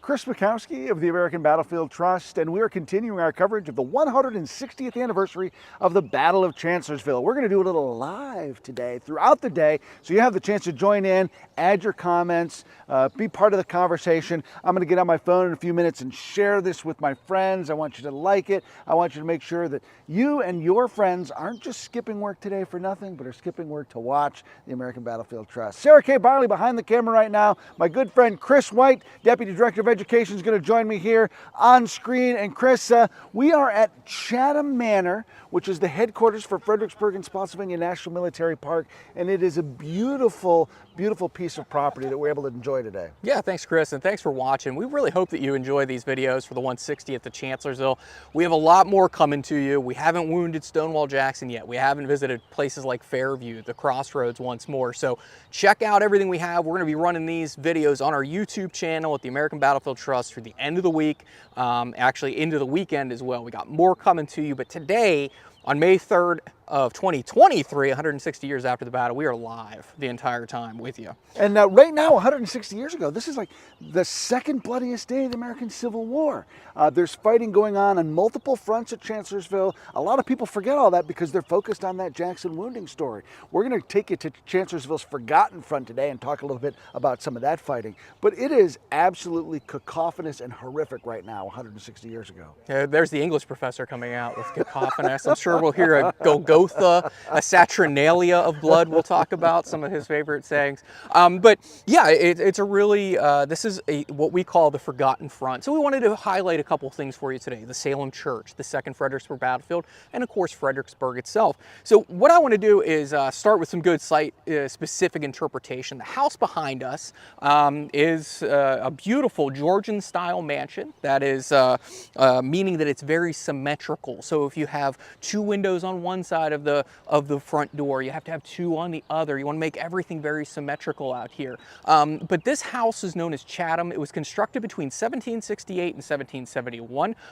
Kris Mackowski of the American Battlefield Trust, and we are continuing our coverage of the 160th anniversary of the Battle of Chancellorsville. We're going to do a little live today, throughout the day, so you have the chance to join in, add your comments, be part of the conversation. I'm going to get on my phone in a few minutes and share this with my friends. I want you to like it. I want you to make sure that you and your friends aren't just skipping work today for nothing, but are skipping work to watch the American Battlefield Trust. Sarah K. Barley behind the camera right now. My good friend Kris White, Deputy Director of Education, is going to join me here on screen. And Kris, we are at Chatham Manor, which is the headquarters for Fredericksburg and Spotsylvania National Military Park, and it is a beautiful, beautiful piece of property that we're able to enjoy today. Yeah, thanks, Kris, and thanks for watching. We really hope that you enjoy these videos for the 160th at Chancellorsville. We have a lot more coming to you. We haven't wounded Stonewall Jackson yet. We haven't visited places like Fairview, the Crossroads once more. So check out everything we have. We're going to be running these videos on our YouTube channel at the American Battlefield Trust through the end of the week, actually into the weekend as well. We got more coming to you, but today, on May 3rd of 2023, 160 years after the battle, we are live the entire time with you. And right now, 160 years ago, this is like the second bloodiest day of the American Civil War. There's fighting going on multiple fronts at Chancellorsville. A lot of people forget all that because they're focused on that Jackson wounding story. We're going to take you to Chancellorsville's forgotten front today and talk a little bit about some of that fighting. But it is absolutely cacophonous and horrific right now, 160 years ago. Yeah, there's the English professor coming out with cacophonous. I'm sure we'll hear a Golgotha, a Saturnalia of blood. We'll talk about some of his favorite sayings. But yeah, it's a really, this is what we call the forgotten front. So we wanted to highlight a couple things for you today. The Salem Church, the Second Fredericksburg Battlefield, and of course Fredericksburg itself. So what I want to do is start with some good site-specific interpretation. The house behind us is a beautiful Georgian-style mansion. That is meaning that it's very symmetrical. So if you have two windows on one side of the front door, you have to have two on the other. You want to make everything very symmetrical out here. But this house is known as Chatham. It was constructed between 1768 and 1771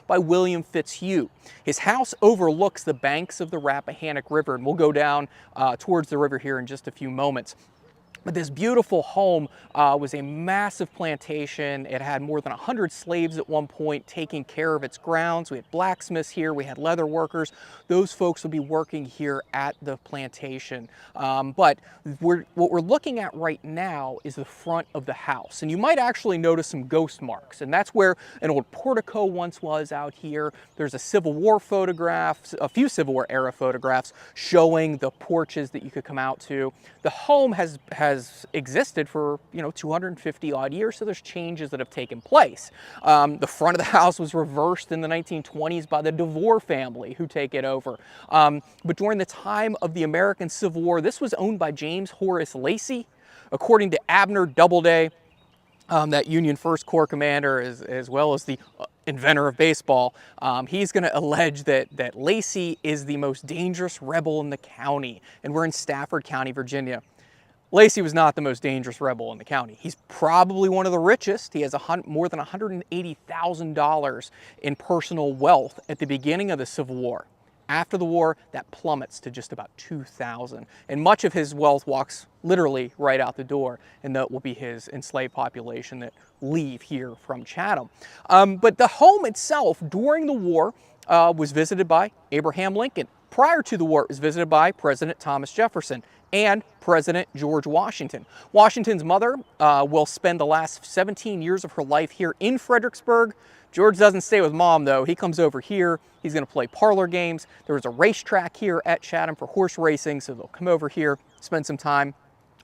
by William Fitzhugh. His house overlooks the banks of the Rappahannock River, and we'll go down towards the river here in just a few moments. But this beautiful home was a massive plantation. It had more than 100 slaves at one point taking care of its grounds. We had blacksmiths here, we had leather workers. Those folks would be working here at the plantation. But what we're looking at right now is the front of the house. And you might actually notice some ghost marks. And that's where an old portico once was out here. There's a Civil War photograph, a few Civil War era photographs showing the porches that you could come out to. The home has existed for 250 odd years, so there's changes that have taken place. The front of the house was reversed in the 1920s by the DeVore family, who take it over. But during the time of the American Civil War, this was owned by James Horace Lacey. According to Abner Doubleday, that Union First Corps commander, as well as the inventor of baseball, he's going to allege that Lacey is the most dangerous rebel in the county, and we're in Stafford County, Virginia. Lacey was not the most dangerous rebel in the county. He's probably one of the richest. He has more than $180,000 in personal wealth at the beginning of the Civil War. After the war, that plummets to just about $2,000. And much of his wealth walks literally right out the door, and that will be his enslaved population that leave here from Chatham. But the home itself, during the war, was visited by Abraham Lincoln. Prior to the war, it was visited by President Thomas Jefferson and President George Washington. Washington's mother will spend the last 17 years of her life here in Fredericksburg. George doesn't stay with mom, though. He comes over here. He's going to play parlor games. There was a racetrack here at Chatham for horse racing, so they'll come over here, spend some time.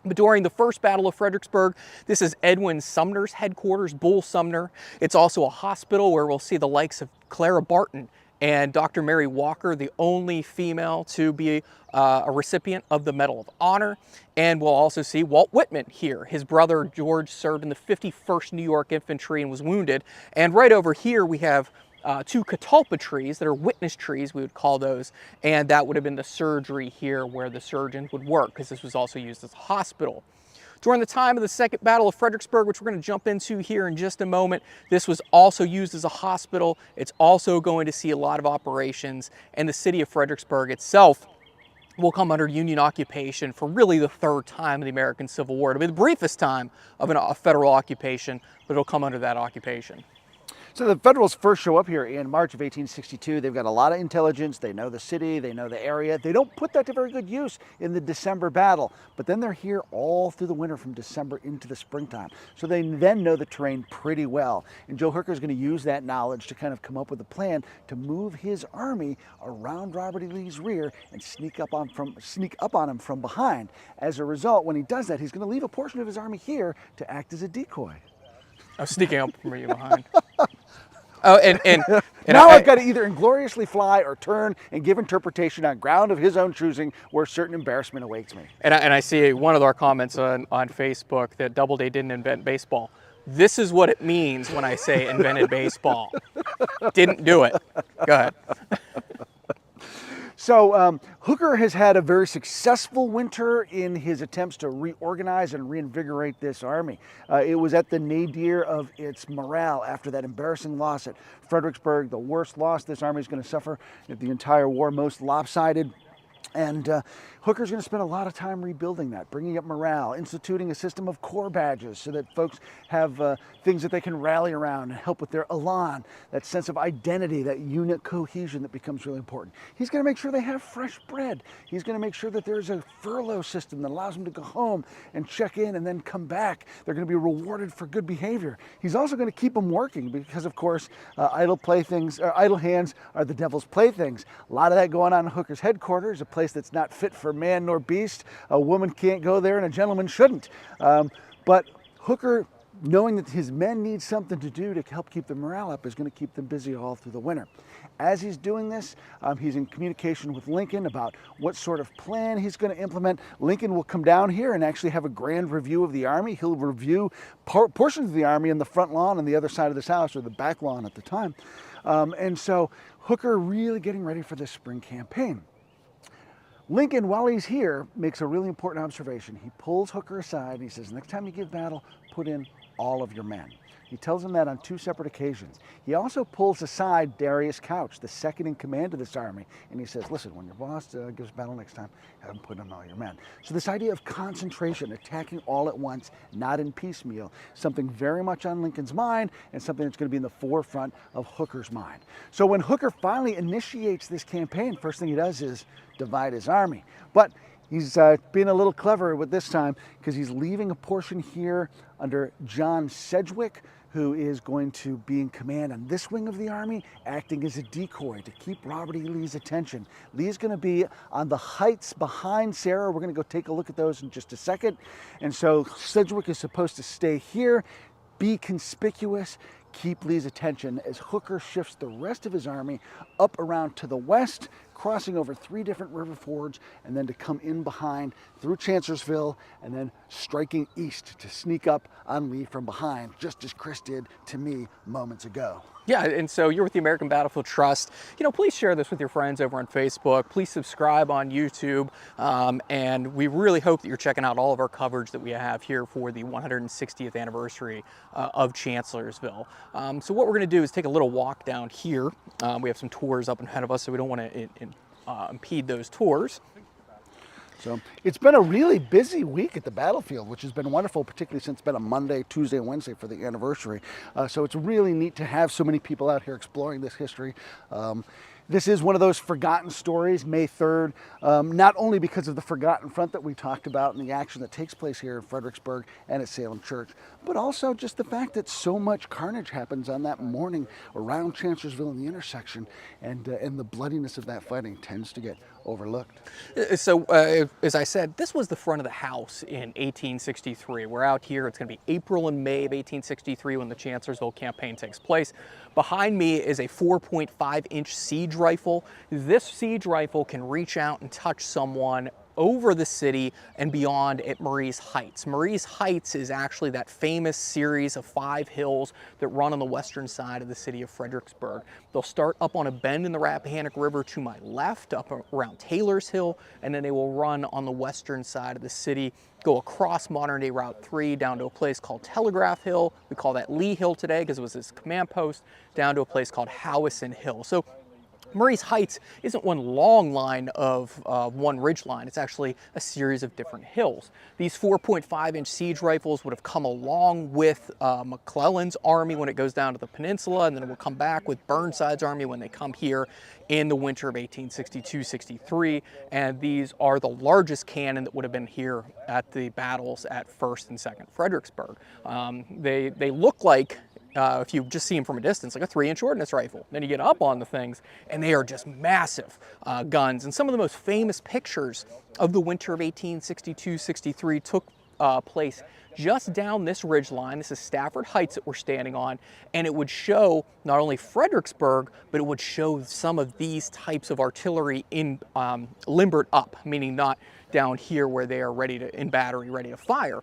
But during the First Battle of Fredericksburg, this is Edwin Sumner's headquarters, Bull Sumner. It's also a hospital where we'll see the likes of Clara Barton and Dr. Mary Walker, the only female to be a recipient of the Medal of Honor. And we'll also see Walt Whitman here. His brother George served in the 51st New York Infantry and was wounded. And right over here we have two catalpa trees that are witness trees, we would call those. And that would have been the surgery here where the surgeons would work, because this was also used as a hospital. During the time of the Second Battle of Fredericksburg, which we're going to jump into here in just a moment, this was also used as a hospital. It's also going to see a lot of operations, and the city of Fredericksburg itself will come under Union occupation for really the third time in the American Civil War. It'll be the briefest time of a federal occupation, but it'll come under that occupation. So the Federals first show up here in March of 1862. They've got a lot of intelligence. They know the city. They know the area. They don't put that to very good use in the December battle. But then they're here all through the winter from December into the springtime. So they then know the terrain pretty well. And Joe Hooker is going to use that knowledge to kind of come up with a plan to move his army around Robert E. Lee's rear and sneak up on him from behind. As a result, when he does that, he's going to leave a portion of his army here to act as a decoy. Oh, sneaking up from you behind. Oh, and now I've got to either ingloriously fly or turn and give interpretation on ground of his own choosing where certain embarrassment awaits me. And I see one of our comments on Facebook that Doubleday didn't invent baseball. This is what it means when I say invented baseball. Didn't do it. Go ahead. So Hooker has had a very successful winter in his attempts to reorganize and reinvigorate this army. It was at the nadir of its morale after that embarrassing loss at Fredericksburg, the worst loss this army is going to suffer in the entire war, most lopsided. And Hooker's going to spend a lot of time rebuilding that, bringing up morale, instituting a system of corps badges so that folks have things that they can rally around and help with their elan, that sense of identity, that unit cohesion that becomes really important. He's going to make sure they have fresh bread. He's going to make sure that there's a furlough system that allows them to go home and check in and then come back. They're going to be rewarded for good behavior. He's also going to keep them working because, of course, idle hands are the devil's playthings. A lot of that going on in Hooker's headquarters, a place that's not fit for man nor beast. A woman can't go there and a gentleman shouldn't. But Hooker, knowing that his men need something to do to help keep the morale up, is going to keep them busy all through the winter. As he's doing this, he's in communication with Lincoln about what sort of plan he's going to implement. Lincoln will come down here and actually have a grand review of the army. He'll review portions of the army in the front lawn on the other side of this house, or the back lawn at the time. And so Hooker really getting ready for this spring campaign. Lincoln, while he's here, makes a really important observation. He pulls Hooker aside and he says, next time you give battle, put in all of your men. He tells him that on 2 separate occasions. He also pulls aside Darius Couch, the second in command of this army, and he says, listen, when your boss gives battle next time, have him put in all your men. So this idea of concentration, attacking all at once, not in piecemeal, something very much on Lincoln's mind and something that's going to be in the forefront of Hooker's mind. So when Hooker finally initiates this campaign, first thing he does is divide his army. But he's being a little clever with this time because he's leaving a portion here under John Sedgwick, who is going to be in command on this wing of the army, acting as a decoy to keep Robert E. Lee's attention. Lee's going to be on the heights behind Sarah. We're going to go take a look at those in just a second. And so Sedgwick is supposed to stay here, be conspicuous, keep Lee's attention as Hooker shifts the rest of his army up around to the west, crossing over 3 different river fords, and then to come in behind through Chancellorsville, and then striking east to sneak up on Lee from behind, just as Kris did to me moments ago. Yeah, and so you're with the American Battlefield Trust. Please share this with your friends over on Facebook. Please subscribe on YouTube. And we really hope that you're checking out all of our coverage that we have here for the 160th anniversary of Chancellorsville. So what we're going to do is take a little walk down here. We have some tours up ahead of us, so we don't want to impede those tours. So it's been a really busy week at the battlefield, which has been wonderful, particularly since it's been a Monday, Tuesday, and Wednesday for the anniversary. So it's really neat to have so many people out here exploring this history. This is one of those forgotten stories, May 3rd, not only because of the Forgotten Front that we talked about and the action that takes place here in Fredericksburg and at Salem Church, but also just the fact that so much carnage happens on that morning around Chancellorsville and the intersection, and the bloodiness of that fighting tends to get overlooked. So, as I said, this was the front of the house in 1863. We're out here. It's going to be April and May of 1863 when the Chancellorsville campaign takes place. Behind me is a 4.5-inch siege rifle. This siege rifle can reach out and touch someone over the city and beyond at Marie's Heights. Marie's Heights is actually that famous series of 5 hills that run on the western side of the city of Fredericksburg. They'll start up on a bend in the Rappahannock River to my left, up around Taylor's Hill, and then they will run on the western side of the city, go across modern-day Route 3 down to a place called Telegraph Hill. We call that Lee Hill today because it was his command post, down to a place called Howison Hill. So Murray's Heights isn't one long line of one ridge line. It's actually a series of different hills. These 4.5-inch siege rifles would have come along with McClellan's army when it goes down to the peninsula, and then it will come back with Burnside's army when they come here in the winter of 1862-63. And these are the largest cannon that would have been here at the battles at 1st and 2nd Fredericksburg. They look like, if you just see them from a distance, like a 3-inch ordnance rifle. Then you get up on the things, and they are just massive guns. And some of the most famous pictures of the winter of 1862-63 took place just down this ridge line. This is Stafford Heights that we're standing on, and it would show not only Fredericksburg, but it would show some of these types of artillery in limbered up, meaning not down here where they are ready to, in battery, ready to fire.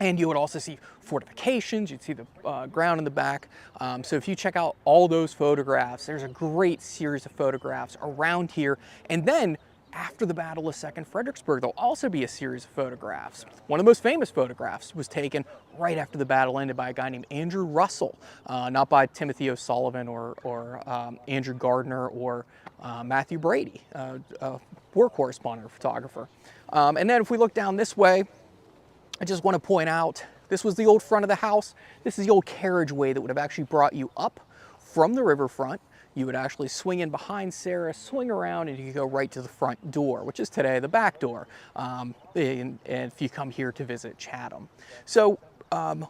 And you would also see fortifications, you'd see the ground in the back. So if you check out all those photographs, there's a great series of photographs around here. And then after the Battle of 2nd Fredericksburg, there'll also be a series of photographs. One of the most famous photographs was taken right after the battle ended by a guy named Andrew Russell, not by Timothy O'Sullivan or Andrew Gardner or Matthew Brady, a war correspondent or photographer. And then if we look down this way, I just want to point out, this was the old front of the house. This is the old carriageway that would have actually brought you up from the riverfront. You would actually swing in behind Sarah, swing around, and you could go right to the front door, which is today the back door, and if you come here to visit Chatham. So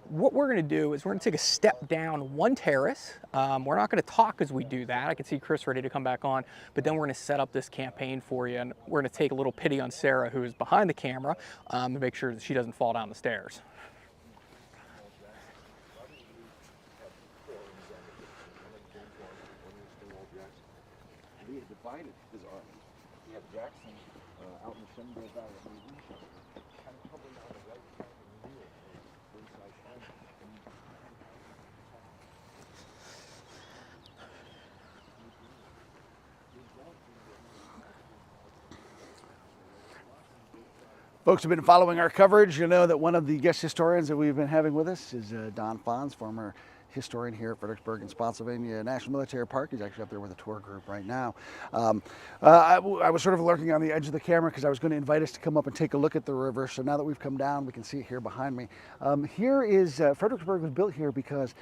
what we're going to do is we're going to take a step down one terrace. We're not going to talk as we do that. I can see Kris ready to come back on, but then we're going to set up this campaign for you, and we're going to take a little pity on Sarah, who is behind the camera, to make sure that she doesn't fall down the stairs. He had divided his army. He had Jackson out in the Shenandoah Valley. Folks have been following our coverage. You know that one of the guest historians that we've been having with us is Don Fons, former historian here at Fredericksburg and Spotsylvania National Military Park. He's actually up there with a tour group right now. I was sort of lurking on the edge of the camera because I was going to invite us to come up and take a look at the river. So now that we've come down, we can see it here behind me. Here is, Fredericksburg was built here because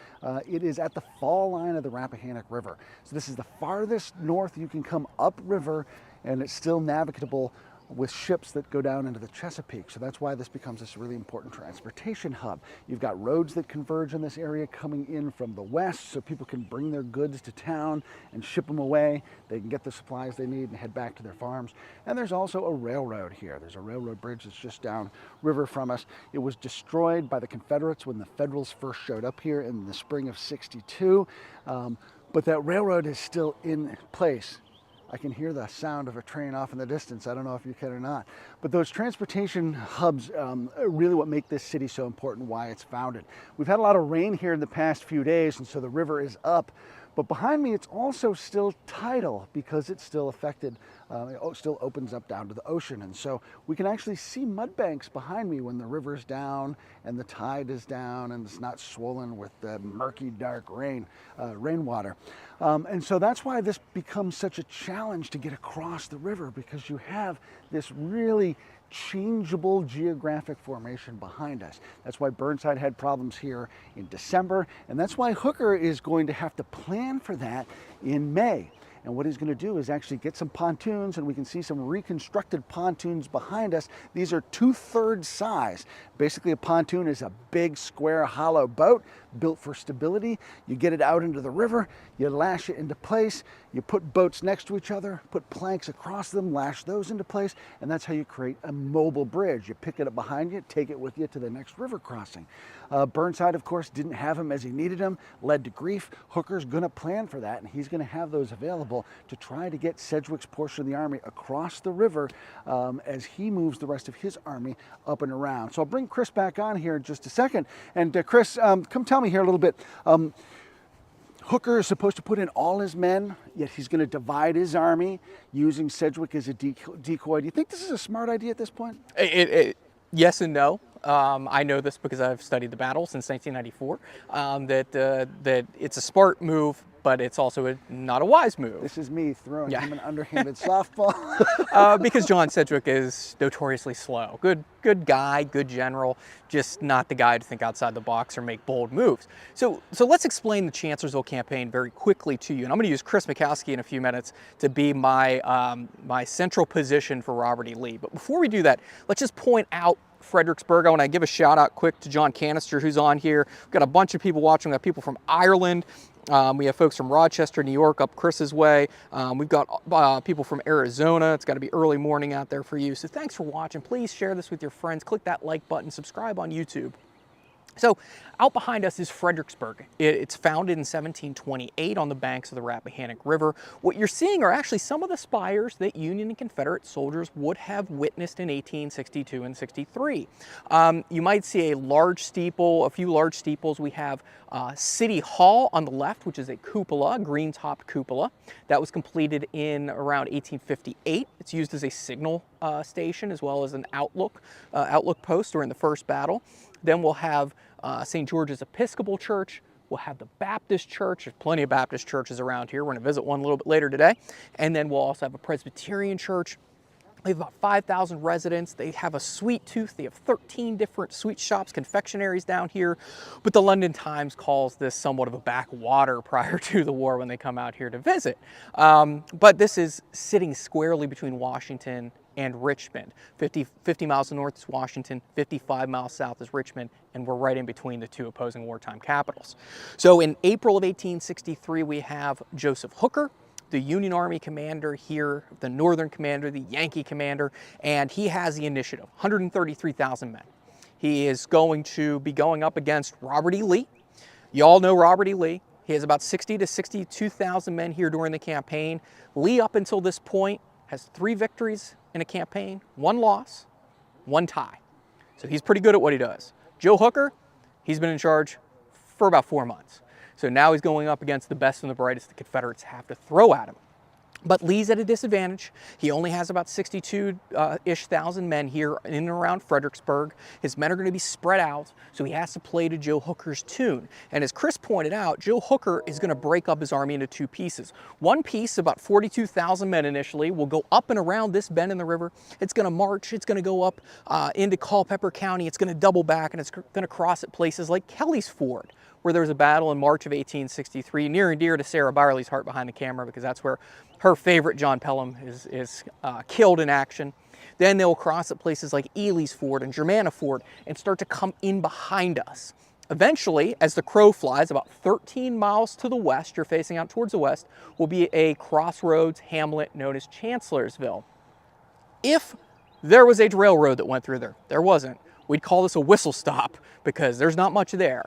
it is at the fall line of the Rappahannock River. So this is the farthest north you can come upriver, and it's still navigable with ships that go down into the Chesapeake. So that's why this becomes this really important transportation hub. You've got roads that converge in this area coming in from the west, so people can bring their goods to town and ship them away. They can get the supplies they need and head back to their farms. And there's also a railroad here. There's a railroad bridge that's just down river from us. It was destroyed by the Confederates when the Federals first showed up here in the spring of '62. But that railroad is still in place. I can hear the sound of a train off in the distance. I don't know if you can or not. But those transportation hubs are really what make this city so important, why it's founded. We've had a lot of rain here in the past few days, and so the river is up. But behind me, it's also still tidal because it's still affected. It still opens up down to the ocean. And so we can actually see mud banks behind me when the river's down and the tide is down and it's not swollen with murky, dark rainwater. And so that's why this becomes such a challenge to get across the river, because you have this really changeable geographic formation behind us. That's why Burnside had problems here in December, and that's why Hooker is going to have to plan for that in May. And what he's going to do is actually get some pontoons, and we can see some reconstructed pontoons behind us. These are 2/3 size. Basically, a pontoon is a big, square, hollow boat built for stability. You get it out into the river, you lash it into place, you put boats next to each other, put planks across them, lash those into place, and that's how you create a mobile bridge. You pick it up behind you, take it with you to the next river crossing. Burnside, of course, didn't have him as he needed him, led to grief. Hooker's going to plan for that, and he's going to have those available to try to get Sedgwick's portion of the army across the river as he moves the rest of his army up and around. So I'll bring Kris back on here in just a second. And Kris, come tell me here a little bit. Hooker is supposed to put in all his men, yet he's going to divide his army using Sedgwick as a decoy. Do you think this is a smart idea at this point? Yes and no. I know this because I've studied the battle since 1994, that it's a smart move, but it's also not a wise move. This is me throwing him an underhanded softball. Because John Sedgwick is notoriously slow. Good guy, good general, just not the guy to think outside the box or make bold moves. So let's explain the Chancellorsville campaign very quickly to you. And I'm going to use Kris Mackowski in a few minutes to be my, my central position for Robert E. Lee. But before we do that, let's just point out Fredericksburg. I want to give a shout out quick to John Canister, who's on here. We've got a bunch of people watching. We've got people from Ireland. We have folks from Rochester, New York, up Kris's way. We've got people from Arizona. It's got to be early morning out there for you. So thanks for watching. Please share this with your friends. Click that like button. Subscribe on YouTube. So out behind us is Fredericksburg. It's founded in 1728 on the banks of the Rappahannock River. What you're seeing are actually some of the spires that Union and Confederate soldiers would have witnessed in 1862 and 63. You might see a large steeple, a few large steeples. We have City Hall on the left, which is a cupola, a green-topped cupola. That was completed in around 1858. It's used as a signal station as well as an outlook post during the first battle. Then we'll have St. George's Episcopal Church. We'll have the Baptist Church. There's plenty of Baptist churches around here. We're going to visit one a little bit later today. And then we'll also have a Presbyterian church. They have about 5,000 residents. They have a sweet tooth. They have 13 different sweet shops, confectionaries down here. But the London Times calls this somewhat of a backwater prior to the war when they come out here to visit. But this is sitting squarely between Washington and Richmond. 50 miles north is Washington, 55 miles south is Richmond, and we're right in between the two opposing wartime capitals. So in April of 1863, we have Joseph Hooker, the Union Army commander here, the Northern commander, the Yankee commander, and he has the initiative, 133,000 men. He is going to be going up against Robert E. Lee. You all know Robert E. Lee. He has about 60 to 62,000 men here during the campaign. Lee, up until this point, has 3 victories in a campaign, 1 loss, 1 tie. So he's pretty good at what he does. Joe Hooker, he's been in charge for about 4 months. So now he's going up against the best and the brightest the Confederates have to throw at him. But Lee's at a disadvantage. He only has about 62-ish thousand men here in and around Fredericksburg. His men are going to be spread out, so he has to play to Joe Hooker's tune. And as Kris pointed out, Joe Hooker is going to break up his army into 2 pieces. One piece, about 42,000 men initially, will go up and around this bend in the river. It's going to march. It's going to go up into Culpeper County. It's going to double back, and it's going to cross at places like Kelly's Ford, where there was a battle in March of 1863, near and dear to Sarah Byerly's heart behind the camera, because that's where her favorite John Pelham is killed in action. Then they'll cross at places like Ely's Ford and Germanna Ford and start to come in behind us. Eventually, as the crow flies, about 13 miles to the west, you're facing out towards the west, will be a crossroads hamlet known as Chancellorsville. If there was a railroad that went through there, there wasn't. We'd call this a whistle stop because there's not much there.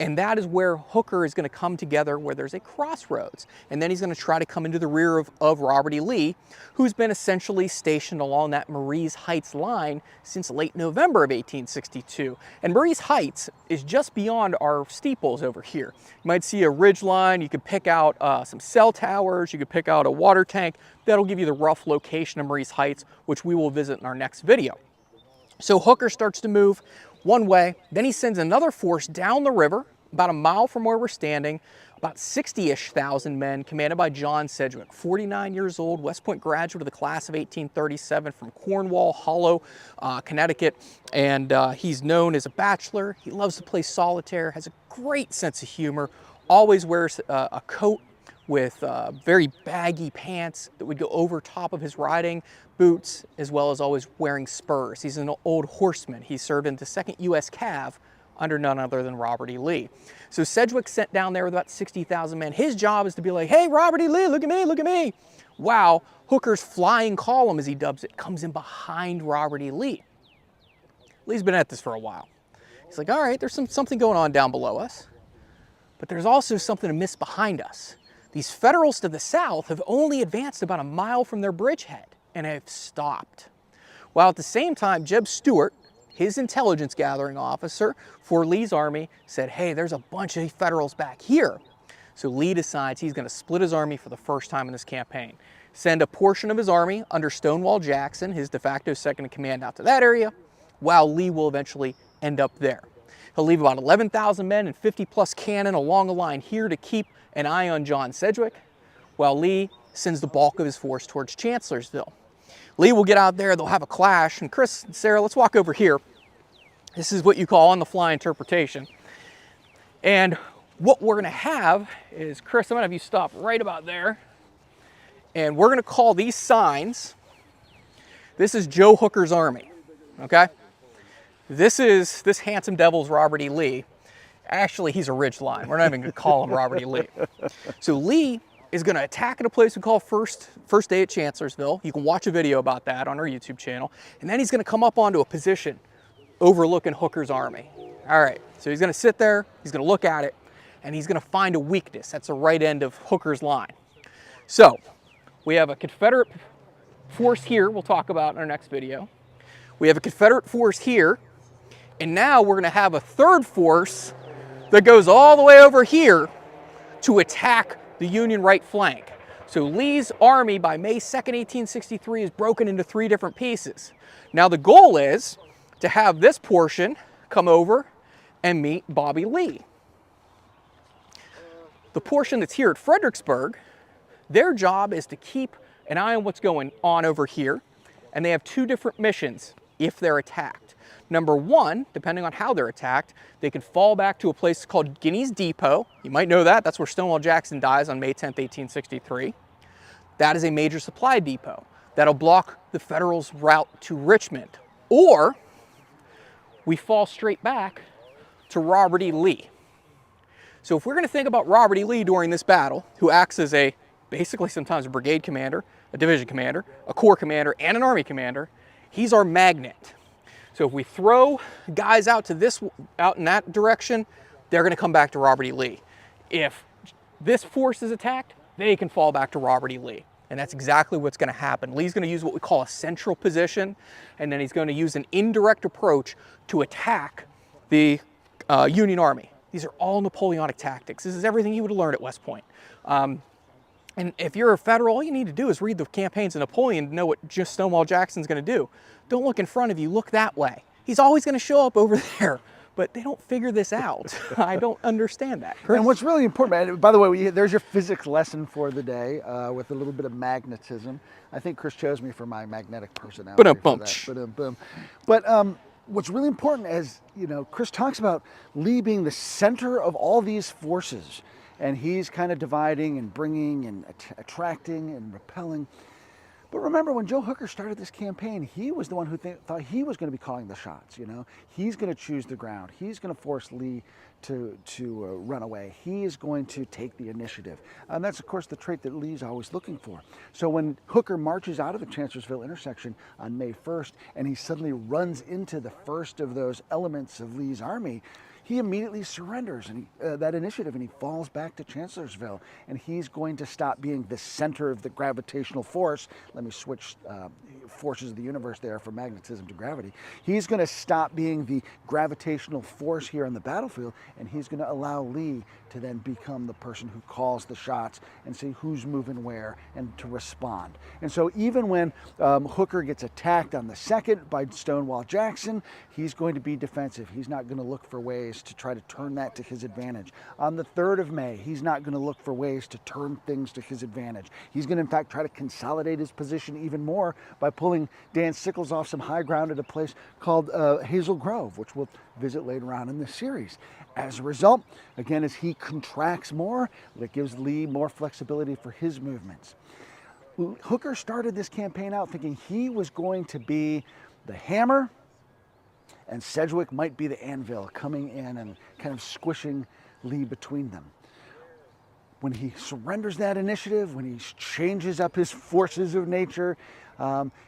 And that is where Hooker is going to come together, where there's a crossroads. And then he's going to try to come into the rear of Robert E. Lee, who's been essentially stationed along that Marie's Heights line since late November of 1862. And Marie's Heights is just beyond our steeples over here. You might see a ridge line. You could pick out some cell towers. You could pick out a water tank. That'll give you the rough location of Marie's Heights, which we will visit in our next video. So Hooker starts to move one way, then he sends another force down the river, about a mile from where we're standing, about 60-ish thousand men, commanded by John Sedgwick, 49 years old, West Point graduate of the class of 1837 from Cornwall Hollow, Connecticut, and he's known as a bachelor. He loves to play solitaire, has a great sense of humor, always wears a coat with very baggy pants that would go over top of his riding boots, as well as always wearing spurs. He's an old horseman. He served in the 2nd U.S. Cav under none other than Robert E. Lee. So Sedgwick sent down there with about 60,000 men. His job is to be like, hey, Robert E. Lee, look at me, look at me. Wow, Hooker's flying column, as he dubs it, comes in behind Robert E. Lee. Lee's been at this for a while. He's like, all right, there's something going on down below us, but there's also something amiss behind us. These Federals to the south have only advanced about a mile from their bridgehead and have stopped. While at the same time, Jeb Stuart, his intelligence gathering officer for Lee's army, said, hey, there's a bunch of Federals back here. So Lee decides he's going to split his army for the first time in this campaign. Send a portion of his army under Stonewall Jackson, his de facto second in command, out to that area, while Lee will eventually end up there. He'll leave about 11,000 men and 50+ cannon along the line here to keep an eye on John Sedgwick, while Lee sends the bulk of his force towards Chancellorsville. Lee will get out there, they'll have a clash, and Kris and Sarah, let's walk over here. This is what you call on-the-fly interpretation. And what we're gonna have is, Kris, I'm gonna have you stop right about there, and we're gonna call these signs, this is Joe Hooker's army, okay? This handsome devil's Robert E. Lee. Actually, he's a ridgeline. We're not even gonna call him Robert E. Lee. So Lee is gonna attack at a place we call First Day at Chancellorsville. You can watch a video about that on our YouTube channel. And then he's gonna come up onto a position overlooking Hooker's army. All right, so he's gonna sit there, he's gonna look at it, and he's gonna find a weakness. That's the right end of Hooker's line. So we have a Confederate force here, we'll talk about in our next video. We have a Confederate force here, and now we're gonna have a third force that goes all the way over here to attack the Union right flank. So Lee's army by May 2nd, 1863 is broken into 3 different pieces. Now the goal is to have this portion come over and meet Bobby Lee. The portion that's here at Fredericksburg, their job is to keep an eye on what's going on over here, and they have 2 different missions if they're attacked. Number 1, depending on how they're attacked, they can fall back to a place called Guinea's Depot. You might know that. That's where Stonewall Jackson dies on May 10th, 1863. That is a major supply depot that'll block the Federals' route to Richmond. Or we fall straight back to Robert E. Lee. So if we're going to think about Robert E. Lee during this battle, who acts as basically sometimes a brigade commander, a division commander, a corps commander, and an army commander, he's our magnet. So if we throw guys out in that direction, they're gonna come back to Robert E. Lee. If this force is attacked, they can fall back to Robert E. Lee. And that's exactly what's gonna happen. Lee's gonna use what we call a central position, and then he's gonna use an indirect approach to attack the Union Army. These are all Napoleonic tactics. This is everything you would have learned at West Point. And if you're a Federal, all you need to do is read the campaigns of Napoleon to know what just Stonewall Jackson's going to do. Don't look in front of you, look that way. He's always going to show up over there, but they don't figure this out. I don't understand that. And what's really important, by the way, there's your physics lesson for the day with a little bit of magnetism. I think Kris chose me for my magnetic personality. But what's really important is, Kris talks about Lee being the center of all these forces. And he's kind of dividing and bringing and attracting and repelling. But remember, when Joe Hooker started this campaign, he was the one who thought he was going to be calling the shots. He's going to choose the ground. He's going to force Lee to run away. He is going to take the initiative. And that's, of course, the trait that Lee's always looking for. So when Hooker marches out of the Chancellorsville intersection on May 1st, and he suddenly runs into the first of those elements of Lee's army, he immediately surrenders that initiative, and he falls back to Chancellorsville, and he's going to stop being the center of the gravitational force. Let me switch forces of the universe there from magnetism to gravity. He's going to stop being the gravitational force here on the battlefield, and he's going to allow Lee to then become the person who calls the shots and see who's moving where and to respond. And so even when Hooker gets attacked on the 2nd by Stonewall Jackson, he's going to be defensive. He's not going to look for ways to try to turn that to his advantage. On the 3rd of May, he's not going to look for ways to turn things to his advantage. He's going to, in fact, try to consolidate his position even more by pulling Dan Sickles off some high ground at a place called Hazel Grove, which we'll visit later on in this series. As a result, again, as he contracts more, that gives Lee more flexibility for his movements. Hooker started this campaign out thinking he was going to be the hammer, and Sedgwick might be the anvil, coming in and kind of squishing Lee between them. When he surrenders that initiative, when he changes up his forces of nature,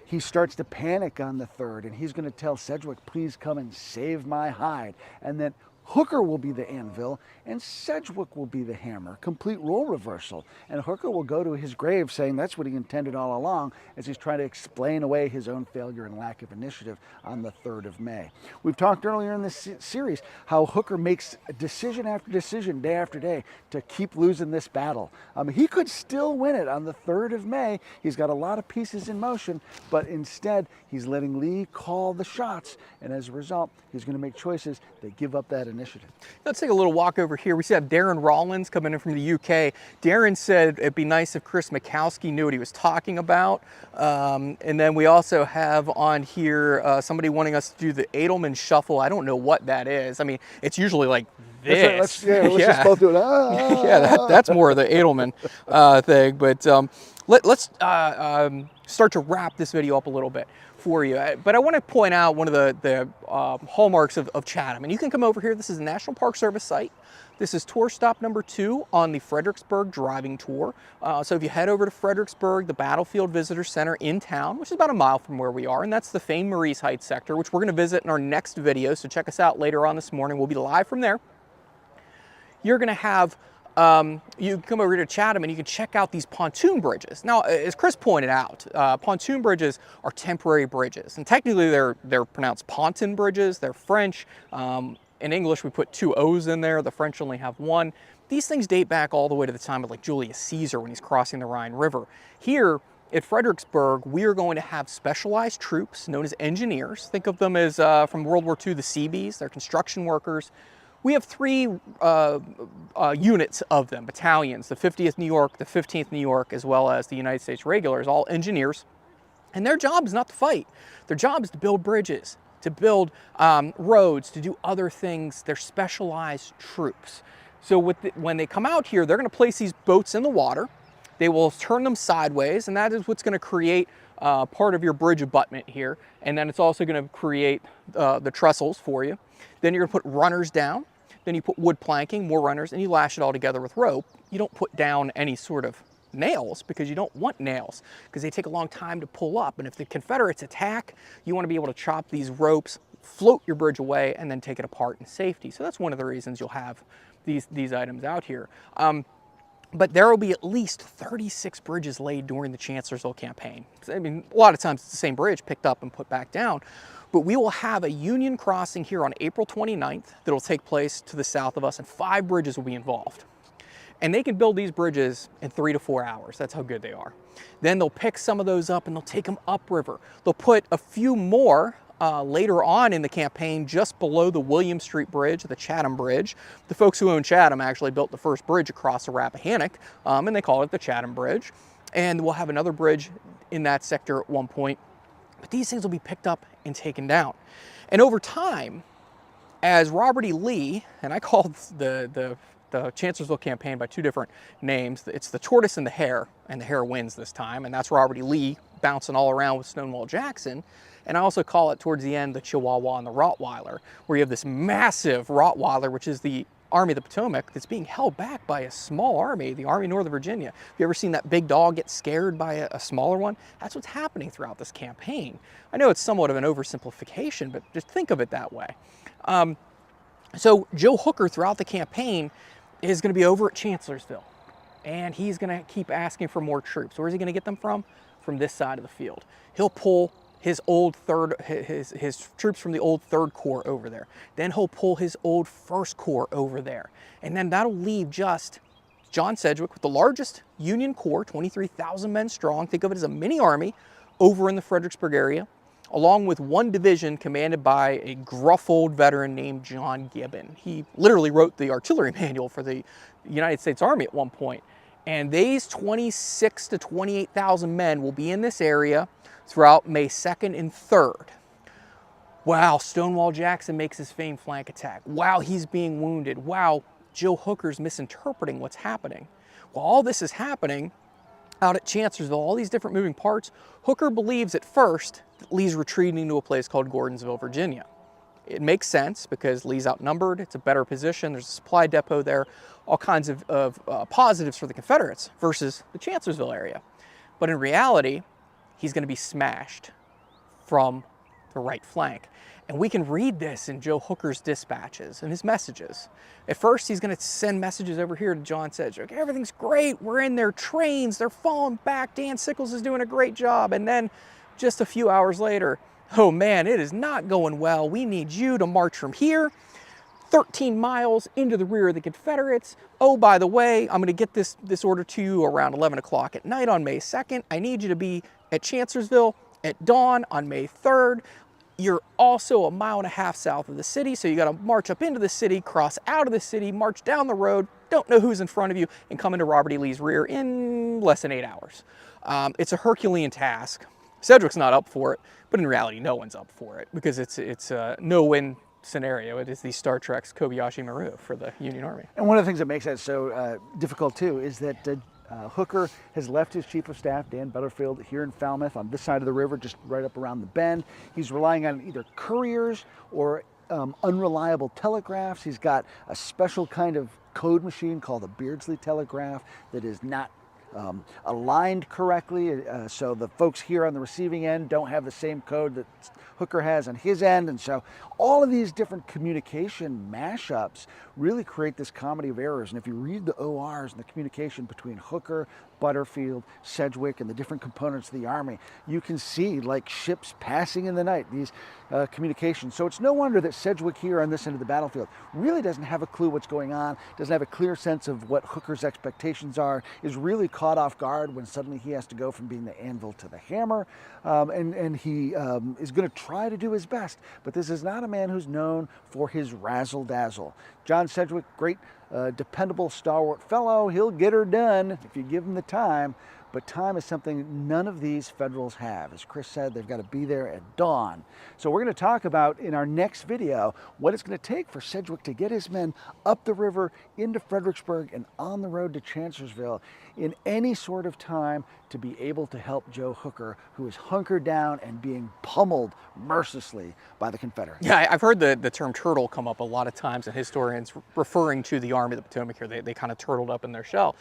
he starts to panic on the 3rd, and he's going to tell Sedgwick, please come and save my hide. And then Hooker will be the anvil, and Sedgwick will be the hammer. Complete role reversal. And Hooker will go to his grave saying that's what he intended all along, as he's trying to explain away his own failure and lack of initiative on the 3rd of May. We've talked earlier in this series how Hooker makes decision after decision, day after day, to keep losing this battle. He could still win it on the 3rd of May. He's got a lot of pieces in motion, but instead he's letting Lee call the shots, and as a result, he's going to make choices that give up that initiative. Let's take a little walk over here. We see have Darren Rollins coming in from the UK. Darren said it'd be nice if Kris Mackowski knew what he was talking about. And then we also have on here somebody wanting us to do the Edelman Shuffle. I don't know what that is. I mean, it's usually like this. Let's just both do it. Yeah, that's more of the Edelman thing. But let's start to wrap this video up a little bit for you. But I want to point out one of the hallmarks of Chatham. And you can come over here. This is a National Park Service site. This is tour stop number 2 on the Fredericksburg driving tour. So if you head over to Fredericksburg, the Battlefield Visitor Center in town, which is about a mile from where we are, and that's the famed Maurice Heights sector, which we're going to visit in our next video. So check us out later on this morning. We'll be live from there. You're going to have you can come over here to Chatham and you can check out these pontoon bridges. Now, as Kris pointed out, pontoon bridges are temporary bridges, and technically they're pronounced ponton bridges. They're French. In English, we put 2 O's in there. The French only have 1. These things date back all the way to the time of like Julius Caesar when he's crossing the Rhine River. Here at Fredericksburg, we are going to have specialized troops known as engineers. Think of them as from World War II, the Seabees. They're construction workers. We have 3 units of them, battalions, the 50th New York, the 15th New York, as well as the United States Regulars, all engineers. And their job is not to fight. Their job is to build bridges, to build roads, to do other things. They're specialized troops. So when they come out here, they're going to place these boats in the water. They will turn them sideways, and that is what's going to create part of your bridge abutment here. And then it's also going to create the trestles for you. Then you're going to put runners down. Then you put wood planking, more runners, and you lash it all together with rope. You don't put down any sort of nails because you don't want nails because they take a long time to pull up. And if the Confederates attack, you want to be able to chop these ropes, float your bridge away, and then take it apart in safety. So that's one of the reasons you'll have these items out here. But there will be at least 36 bridges laid during the Chancellorsville campaign. I mean, a lot of times it's the same bridge picked up and put back down. But we will have a Union crossing here on April 29th that will take place to the south of us, and 5 bridges will be involved. And they can build these bridges in 3 to 4 hours. That's how good they are. Then they'll pick some of those up and they'll take them upriver. They'll put a few more later on in the campaign just below the William Street Bridge, the Chatham Bridge. The folks who own Chatham actually built the first bridge across the Rappahannock, and they call it the Chatham Bridge. And we'll have another bridge in that sector at one point. But these things will be picked up and taken down. And over time, as Robert E. Lee, and I called the Chancellorsville campaign by 2 different names. It's the tortoise and the hare wins this time, and that's Robert E. Lee bouncing all around with Stonewall Jackson. And I also call it towards the end the Chihuahua and the Rottweiler, where you have this massive Rottweiler, which is the Army of the Potomac, that's being held back by a small army, the Army of Northern Virginia. Have you ever seen that big dog get scared by a smaller one? That's what's happening throughout this campaign. I know it's somewhat of an oversimplification, but just think of it that way. So Joe Hooker throughout the campaign is going to be over at Chancellorsville, and he's going to keep asking for more troops. Where's he going to get them from? From this side of the field. He'll pull his old his troops from the old 3rd Corps over there. Then he'll pull his old 1st Corps over there. And then that'll leave just John Sedgwick with the largest Union Corps, 23,000 men strong. Think of it as a mini army over in the Fredericksburg area, along with 1 division commanded by a gruff old veteran named John Gibbon. He literally wrote the artillery manual for the United States Army at one point. And these 26 to 28,000 men will be in this area throughout May 2nd and 3rd. Wow, Stonewall Jackson makes his famed flank attack. Wow, he's being wounded. Wow, Joe Hooker's misinterpreting what's happening. While all this is happening out at Chancellorsville, all these different moving parts, Hooker believes at first that Lee's retreating to a place called Gordonsville, Virginia. It makes sense because Lee's outnumbered, it's a better position, there's a supply depot there, all kinds of positives for the Confederates versus the Chancellorsville area. But in reality, he's going to be smashed from the right flank. And we can read this in Joe Hooker's dispatches and his messages. At first, he's going to send messages over here to John Sedgwick. Everything's great. We're in their trains. They're falling back. Dan Sickles is doing a great job. And then just a few hours later, oh man, it is not going well. We need you to march from here 13 miles into the rear of the Confederates. Oh, by the way, I'm going to get this order to you around 11 o'clock at night on May 2nd. I need you to be at Chancellorsville at dawn on May 3rd. You're also a mile and a half south of the city, so you got to march up into the city, cross out of the city, march down the road, don't know who's in front of you, and come into Robert E. Lee's rear in less than 8 hours. It's a Herculean task. Sedgwick's not up for it, but in reality, no one's up for it because it's a no-win scenario. It is the Star Trek's Kobayashi Maru for the Union Army. And one of the things that makes that so difficult too is that Hooker has left his chief of staff, Dan Butterfield, here in Falmouth on this side of the river, just right up around the bend. He's relying on either couriers or unreliable telegraphs. He's got a special kind of code machine called a Beardsley telegraph that is not aligned correctly, so the folks here on the receiving end don't have the same code that Hooker has on his end, and so all of these different communication mashups really create this comedy of errors. And if you read the ORs and the communication between Hooker, Butterfield, Sedgwick, and the different components of the Army, you can see like ships passing in the night, these communications. So it's no wonder that Sedgwick here on this end of the battlefield really doesn't have a clue what's going on, doesn't have a clear sense of what Hooker's expectations are, is really caught off guard when suddenly he has to go from being the anvil to the hammer, and he is going to try to do his best. But this is not a man who's known for his razzle-dazzle. John Sedgwick, great, dependable, stalwart fellow. He'll get her done if you give him the time. But time is something none of these Federals have. As Kris said, they've got to be there at dawn. So we're going to talk about in our next video what it's going to take for Sedgwick to get his men up the river into Fredericksburg and on the road to Chancellorsville in any sort of time to be able to help Joe Hooker, who is hunkered down and being pummeled mercilessly by the Confederates. Yeah, I've heard the term turtle come up a lot of times in historians referring to the Army of the Potomac here. They kind of turtled up in their shell.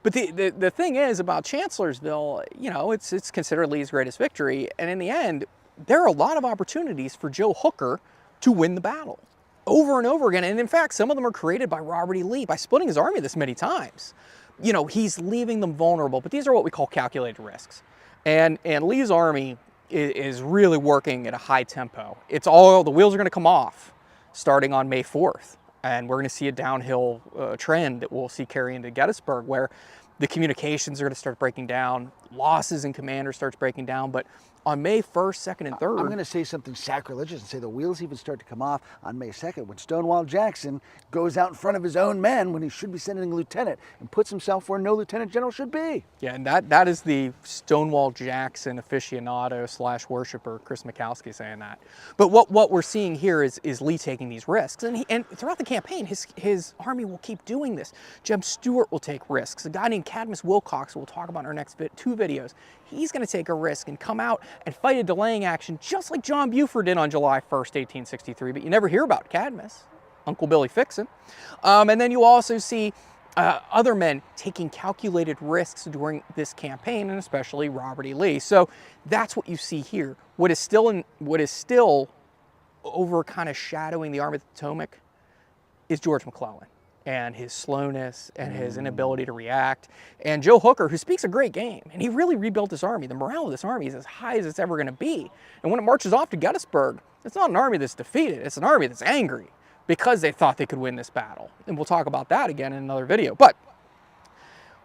But the thing is about Chancellorsville, you know, it's considered Lee's greatest victory. And in the end, there are a lot of opportunities for Joe Hooker to win the battle over and over again. And in fact, some of them are created by Robert E. Lee by splitting his army this many times. You know, he's leaving them vulnerable, but these are what we call calculated risks. And Lee's army is really working at a high tempo. It's all, the wheels are going to come off starting on May 4th. And we're going to see a downhill trend that we'll see carry into Gettysburg, where the communications are going to start breaking down, losses in commander starts breaking down. But on May 1st, 2nd, and 3rd... I'm going to say something sacrilegious and say the wheels even start to come off on May 2nd when Stonewall Jackson goes out in front of his own men when he should be sending a lieutenant and puts himself where no lieutenant general should be. Yeah, and that is the Stonewall Jackson aficionado / worshiper, Kris Mackowski, saying that. But what we're seeing here is Lee taking these risks. And throughout the campaign, his army will keep doing this. Jeb Stuart will take risks. A guy named Cadmus Wilcox, who we'll talk about in our next 2 videos, he's going to take a risk and come out and fight a delaying action just like John Buford did on July 1st, 1863, but you never hear about Cadmus, Uncle Billy Fixin'. And then you also see other men taking calculated risks during this campaign, and especially Robert E. Lee. So that's what you see here. What is still over kind of shadowing the Army of the Potomac is George McClellan and his slowness and his inability to react. And Joe Hooker, who speaks a great game, and he really rebuilt this army. The morale of this army is as high as it's ever going to be. And when it marches off to Gettysburg, it's not an army that's defeated. It's an army that's angry because they thought they could win this battle. And we'll talk about that again in another video. But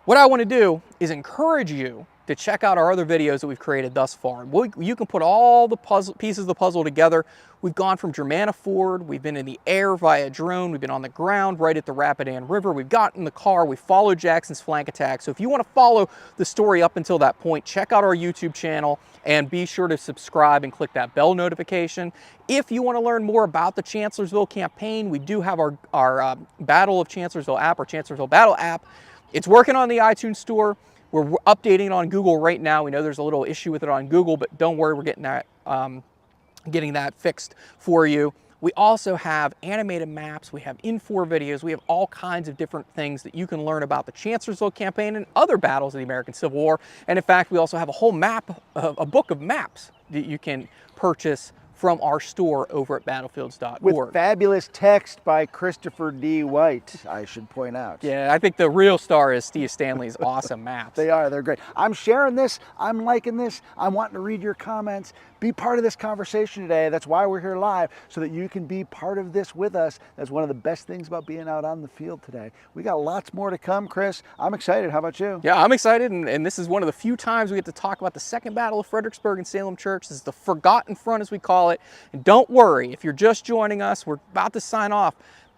what I want to do is encourage you to check out our other videos that we've created thus far. You can put all the pieces of the puzzle together. We've gone from Germanna Ford, we've been in the air via drone, we've been on the ground right at the Rapidan River, we've gotten in the car, we've followed Jackson's flank attack. So if you want to follow the story up until that point, check out our YouTube channel and be sure to subscribe and click that bell notification. If you want to learn more about the Chancellorsville campaign, we do have our Battle of Chancellorsville app, our Chancellorsville Battle app. It's working on the iTunes store. We're updating it on Google right now. We know there's a little issue with it on Google, but don't worry, we're getting that fixed for you. We also have animated maps, we have Infor videos, we have all kinds of different things that you can learn about the Chancellorsville campaign and other battles of the American Civil War. And in fact, we also have a whole map, a book of maps that you can purchase from our store over at battlefields.org. With fabulous text by Christopher D. White, I should point out. Yeah, I think the real star is Steve Stanley's awesome maps. They are, they're great. I'm sharing this, I'm liking this, I'm wanting to read your comments. Be part of this conversation today. That's why we're here live, so that you can be part of this with us. That's one of the best things about being out on the field today. We got lots more to come, Kris. I'm excited. How about you? Yeah, I'm excited, and this is one of the few times we get to talk about the Second Battle of Fredericksburg and Salem Church. This is the Forgotten Front, as we call call it. And don't worry, if you're just joining us, we're about to sign off.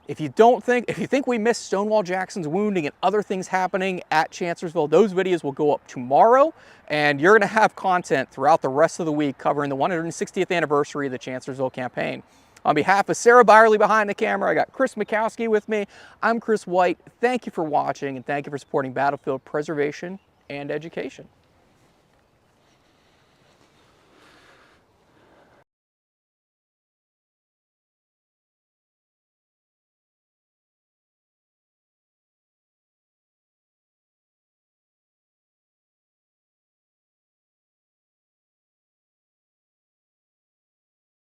If you think we missed Stonewall Jackson's wounding and other things happening at Chancellorsville, those videos will go up tomorrow, and you're going to have content throughout the rest of the week covering the 160th anniversary of the Chancellorsville campaign. On behalf of Sarah Byerly behind the camera, I got Kris Mackowski with me. I'm Chris White. Thank you for watching, and thank you for supporting battlefield preservation and education.